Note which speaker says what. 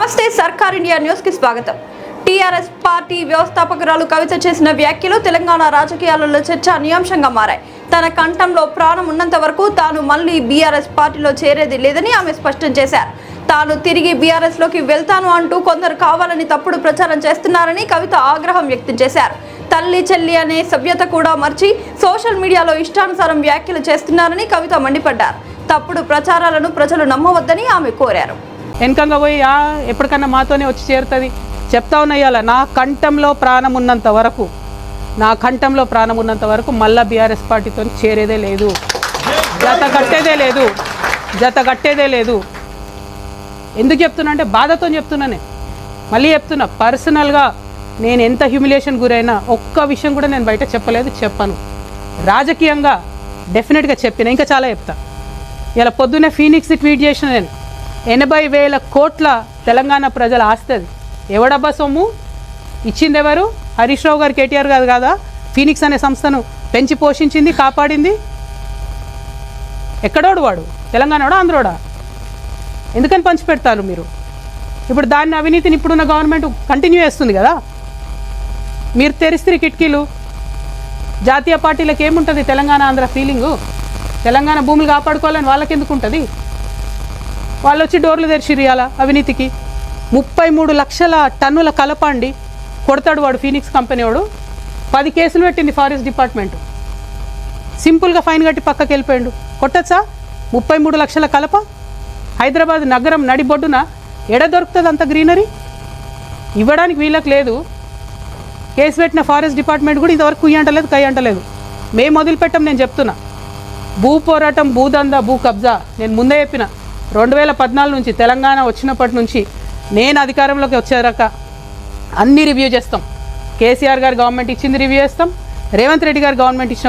Speaker 1: నమస్తే సర్కార్ India news కి స్వాగతం. టీఆర్ఎస్ పార్టీ వ్యవస్థాపకురాలు కవిత చేసిన వ్యాఖ్యలు తెలంగాణ రాజకీయాలలో చర్చనీయాంశంగా మారాయి. తన కంఠంలో ప్రాణం ఉన్నంత వరకు తాను మళ్ళీ బీఆర్ఎస్ పార్టీలో చేరేది లేదని ఆమె స్పష్టం చేశారు. తాను తిరిగి బీఆర్ఎస్ లోకి వెళ్తాను అంటూ కొందరు కావాలని తప్పుడు ప్రచారం చేస్తున్నారని కవిత ఆగ్రహం వ్యక్తం చేశారు. తల్లి చెల్లి అనే సభ్యత కూడా మర్చి సోషల్ మీడియాలో ఇష్టానుసారం వ్యాఖ్యలు చేస్తున్నారని కవిత మండిపడ్డారు. తప్పుడు ప్రచారాలను ప్రజలు నమ్మవద్దని ఆమె కోరారు.
Speaker 2: వెనకంగా పోయి ఎప్పటికన్నా మాతోనే వచ్చి చేరుతుంది చెప్తా ఉన్నాయాల. నా కంఠంలో ప్రాణం ఉన్నంత వరకు మళ్ళీ బీఆర్ఎస్ పార్టీతో చేరేదే లేదు, జత కట్టేదే లేదు. ఎందుకు చెప్తున్నా అంటే బాధతో చెప్తున్నానే. మళ్ళీ చెప్తున్నా, పర్సనల్గా నేను ఎంత హ్యూమిలేషన్ గురైనా ఒక్క విషయం కూడా నేను బయట చెప్పను. రాజకీయంగా డెఫినెట్గా చెప్పిన, ఇంకా చాలా చెప్తా. ఇలా పొద్దున్నే ఫీనిక్స్ ట్వీట్ చేసిన నేను 80,000 కోట్ల తెలంగాణ ప్రజల ఆస్తుంది. ఎవడబ్బా సొమ్ము ఇచ్చింది ఎవరు? హరీష్ రావు గారు, కేటీఆర్ గారు కాదా ఫీనిక్స్ అనే సంస్థను పెంచి పోషించింది, కాపాడింది? ఎక్కడోడు వాడు? తెలంగాణోడా ఆంధ్రోడా? ఎందుకని పంచిపెడతారు మీరు? ఇప్పుడు దాన్ని అవినీతిని ఇప్పుడున్న గవర్నమెంట్ కంటిన్యూ చేస్తుంది కదా. మీరు తెరిస్తే కిటికీలు. జాతీయ పార్టీలకు ఏముంటుంది తెలంగాణ ఆంధ్ర ఫీలింగు? తెలంగాణ భూములు కాపాడుకోవాలని వాళ్ళకి ఎందుకు ఉంటుంది? వాళ్ళు వచ్చి డోర్లు తెరిచిరియాల అవినీతికి. 33 లక్షల టన్నుల కలప అండి కొడతాడు వాడు ఫీనిక్స్ కంపెనీ వాడు. 10 కేసులు పెట్టింది ఫారెస్ట్ డిపార్ట్మెంట్. సింపుల్గా ఫైన్ కట్టి పక్కకి వెళ్ళిపోయాడు. కొట్టచ్చా? 33 లక్షల కలప హైదరాబాద్ నగరం నడిబొడ్డున ఎడ దొరుకుతుంది అంత గ్రీనరీ? ఇవ్వడానికి వీళ్ళకి లేదు. కేసు పెట్టిన ఫారెస్ట్ డిపార్ట్మెంట్ కూడా ఇంతవరకు కుయ్యి అంటలేదు, కై అంటలేదు. మేము మొదలుపెట్టాం. నేను చెప్తున్నా, భూ పోరాటం, భూదందా, భూ కబ్జా నేను ముందే చెప్పిన. 2014 నుంచి తెలంగాణ వచ్చినప్పటి నుంచి నేను అధికారంలోకి వచ్చేదాక అన్ని రివ్యూ చేస్తాం. కేసీఆర్ గారు గవర్నమెంట్ ఇచ్చింది రివ్యూ చేస్తాం, రేవంత్ రెడ్డి గారు గవర్నమెంట్ ఇచ్చిన